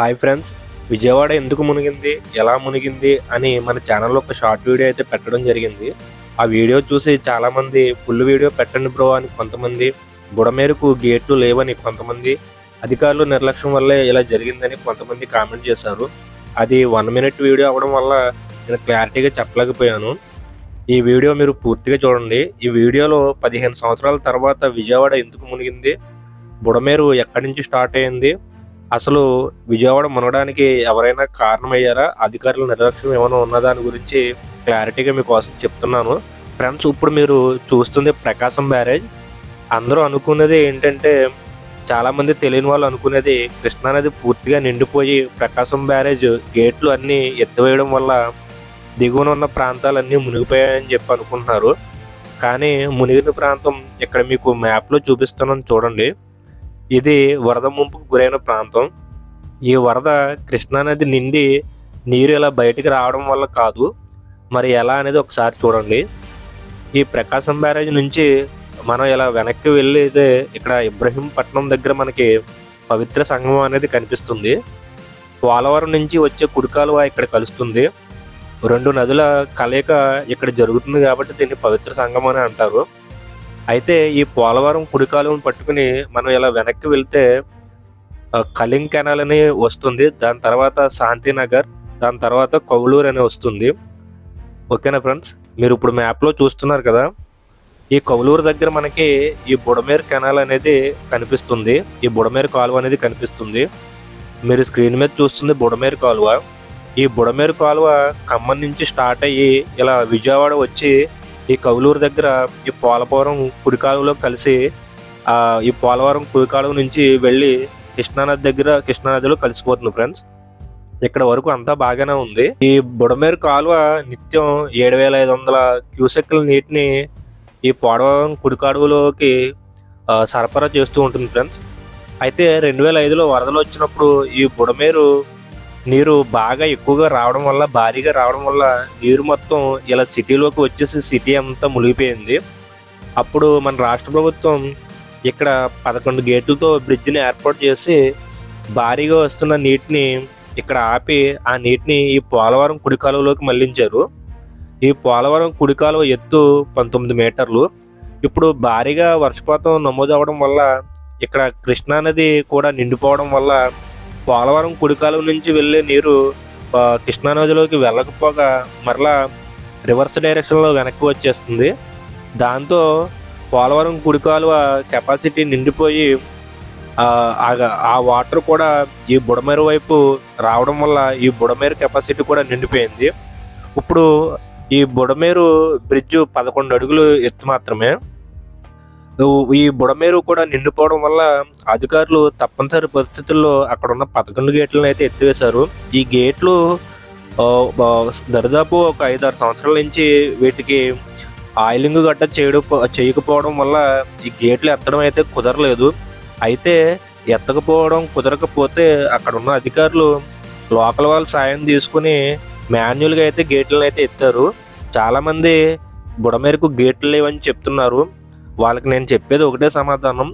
Hi friends, Vijayawada ఎందుకు మునిగింది, ఎలా మునిగింది అని మన ఛానల్లో ఒక షార్ట్ వీడియో అయితే పెట్టడం జరిగింది. ఆ వీడియో చూసి చాలామంది ఫుల్ వీడియో పెట్టండి బ్రో అని కొంతమంది, బుడమేరుకు గేట్లు లేవని కొంతమంది, అధికారులు నిర్లక్ష్యం వల్లే ఇలా జరిగిందని కొంతమంది కామెంట్ చేశారు. అది 1 మినిట్ వీడియో అవ్వడం వల్ల నేను క్లారిటీగా చెప్పలేకపోయాను. ఈ వీడియో మీరు పూర్తిగా చూడండి. ఈ వీడియోలో 15 సంవత్సరాల తర్వాత విజయవాడ ఎందుకు మునిగింది, బుడమేరు ఎక్కడి నుంచి స్టార్ట్ అయింది, అసలు విజయవాడ మునగడానికి ఎవరైనా కారణమయ్యారా, అధికారుల నిర్లక్ష్యం ఏమైనా ఉన్న దాని గురించి క్లారిటీగా మీకోసం చెప్తున్నాను. ఫ్రెండ్స్, ఇప్పుడు మీరు చూస్తుంది ప్రకాశం బ్యారేజ్. అందరూ అనుకునేది ఏంటంటే, చాలామంది తెలియని వాళ్ళు అనుకునేది కృష్ణానది పూర్తిగా నిండిపోయి ప్రకాశం బ్యారేజ్ గేట్లు అన్నీ ఎత్తివేయడం వల్ల దిగువన ఉన్న ప్రాంతాలన్నీ మునిగిపోయాయని చెప్పి అనుకుంటున్నారు. కానీ మునిగిన ప్రాంతం ఇక్కడ మీకు మ్యాప్లో చూపిస్తున్నాను చూడండి. ఇది వరద ముంపుకు గురైన ప్రాంతం. ఈ వరద కృష్ణానది నిండి నీరు ఇలా బయటికి రావడం వల్ల కాదు, మరి ఎలా అనేది ఒకసారి చూడండి. ఈ ప్రకాశం బ్యారేజ్ నుంచి మనం ఇలా వెనక్కి వెళ్ళితే ఇక్కడ ఇబ్రహీంపట్నం దగ్గర మనకి పవిత్ర సంగమం అనేది కనిపిస్తుంది. పోలవరం నుంచి వచ్చే కుడికాలువ ఇక్కడ కలుస్తుంది. 2 నదుల కలయిక ఇక్కడ జరుగుతుంది కాబట్టి దీన్ని పవిత్ర సంగమం అని అంటారు. అయితే ఈ పోలవరం కుడికాలువను పట్టుకుని మనం ఇలా వెనక్కి వెళ్తే కళింగ్ కెనాల్ అని వస్తుంది. దాని తర్వాత శాంతినగర్, దాని తర్వాత కౌలూరు అని వస్తుంది. ఓకేనా ఫ్రెండ్స్, మీరు ఇప్పుడు మ్యాప్లో చూస్తున్నారు కదా, ఈ కౌలూరు దగ్గర మనకి ఈ బుడమేరు కెనాల్ అనేది కనిపిస్తుంది. ఈ బుడమేరు కాలువ అనేది కనిపిస్తుంది. మీరు స్క్రీన్ మీద చూస్తుంది బుడమేరు కాలువ. ఈ బుడమేరు కాలువ ఖమ్మం నుంచి స్టార్ట్ అయ్యి ఇలా విజయవాడ వచ్చి ఈ కౌలూరు దగ్గర ఈ పోలవరం కుడికాలువలో కలిసి ఈ పోలవరం కుడికాలువ నుంచి వెళ్ళి కృష్ణానది దగ్గర కృష్ణానదిలో కలిసిపోతుంది. ఫ్రెండ్స్, ఇక్కడ వరకు అంతా బాగానే ఉంది. ఈ బుడమేరు కాలువ నిత్యం 7,500 క్యూసెక్ల నీటిని ఈ పోలవరం కుడికాలువలోకి సరఫరా చేస్తూ ఉంటుంది. ఫ్రెండ్స్, అయితే 2005లో వరదలు వచ్చినప్పుడు ఈ బుడమేరు నీరు బాగా ఎక్కువగా రావడం వల్ల, భారీగా రావడం వల్ల నీరు మొత్తం ఇలా సిటీలోకి వచ్చేసి సిటీ అంతా మునిగిపోయింది. అప్పుడు మన రాష్ట్ర ప్రభుత్వం ఇక్కడ 11 గేట్లతో బ్రిడ్జిని ఏర్పాటు చేసి భారీగా వస్తున్న నీటిని ఇక్కడ ఆపి ఆ నీటిని ఈ పోలవరం కుడికాలువలోకి మళ్లించారు. ఈ పోలవరం కుడికాలువ ఎత్తు 19 మీటర్లు. ఇప్పుడు భారీగా వర్షపాతం నమోదు అవ్వడం వల్ల ఇక్కడ కృష్ణానది కూడా నిండిపోవడం వల్ల పోలవరం కుడికాలువ నుంచి వెళ్ళే నీరు కృష్ణానదిలోకి వెళ్ళకపోగా మరలా రివర్స్ డైరెక్షన్లో వెనక్కి వచ్చేస్తుంది. దాంతో పోలవరం కుడికాలువ కెపాసిటీ నిండిపోయి ఆ వాటర్ కూడా ఈ బుడమేరు వైపు రావడం వల్ల ఈ బుడమేరు కెపాసిటీ కూడా నిండిపోయింది. ఇప్పుడు ఈ బుడమేరు బ్రిడ్జ్ 11 అడుగులు ఎత్తు మాత్రమే. ఈ బుడమేరు కూడా నిండిపోవడం వల్ల అధికారులు తప్పనిసరి పరిస్థితుల్లో అక్కడ ఉన్న 11 గేట్లను అయితే ఎత్తివేశారు. ఈ గేట్లు దరిదాపు ఒక 5-6 సంవత్సరాల నుంచి వీటికి ఆయిలింగ్ గట్ట చేయకపోవడం వల్ల ఈ గేట్లు ఎత్తడం అయితే కుదరలేదు. అయితే ఎత్తకపోవడం కుదరకపోతే అక్కడ ఉన్న అధికారులు లోకల్ వాళ్ళ సాయం తీసుకుని మాన్యువల్గా అయితే గేట్లను అయితే ఎత్తారు. చాలామంది బుడమేరుకు గేట్లు లేవని చెప్తున్నారు. వాళ్ళకి నేను చెప్పేది ఒకటే సమాధానం.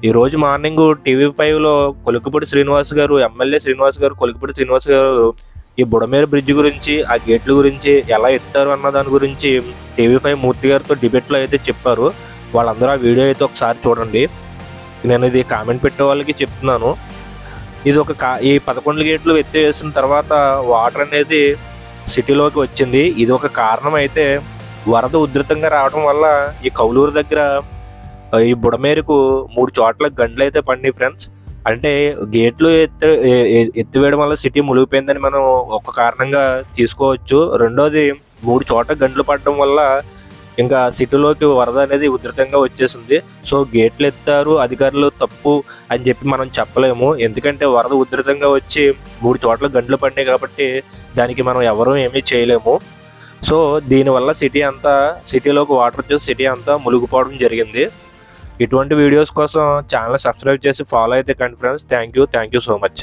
ఈరోజు మార్నింగ్ TV5లో కొలికిపూడి శ్రీనివాస్ గారు, ఎమ్మెల్యే శ్రీనివాస్ గారు, కొలికిపూడి శ్రీనివాస్ గారు ఈ బుడమేరు బ్రిడ్జ్ గురించి, ఆ గేట్ల గురించి ఎలా ఎత్తారు అన్న దాని గురించి TV5 మూర్తి గారితో డిబేట్లో అయితే చెప్పారు. వాళ్ళందరూ ఆ వీడియో అయితే ఒకసారి చూడండి. నేను ఇది కామెంట్ పెట్టే వాళ్ళకి చెప్తున్నాను. ఇది ఈ 11 గేట్లు ఎత్తివేసిన తర్వాత వాటర్ అనేది సిటీలోకి వచ్చింది. ఇది ఒక కారణం. అయితే వరద ఉధృతంగా రావడం వల్ల ఈ కౌలూరు దగ్గర ఈ బుడమేరుకు 3 చోట్ల గండ్లు అయితే పడినాయి. ఫ్రెండ్స్, అంటే గేట్లు ఎత్తివేయడం వల్ల సిటీ మునిగిపోయిందని మనం ఒక కారణంగా తీసుకోవచ్చు. రెండోది 3 చోట్ల గండ్లు పడడం వల్ల ఇంకా సిటీలోకి వరద అనేది ఉధృతంగా వచ్చేసింది. సో గేట్లు ఎత్తారు అధికారులు తప్పు అని చెప్పి మనం చెప్పలేము. ఎందుకంటే వరద ఉధృతంగా వచ్చి 3 చోట్ల గండ్లు పడినాయి కాబట్టి దానికి మనం ఎవరూ ఏమీ చేయలేము. సో దీనివల్ల సిటీలోకి వాటర్ వచ్చేసి సిటీ అంతా మునిగిపోవడం జరిగింది. ఇటువంటి వీడియోస్ కోసం ఛానల్ సబ్స్క్రైబ్ చేసి ఫాలో అయితే కండి friends. Thank you so much.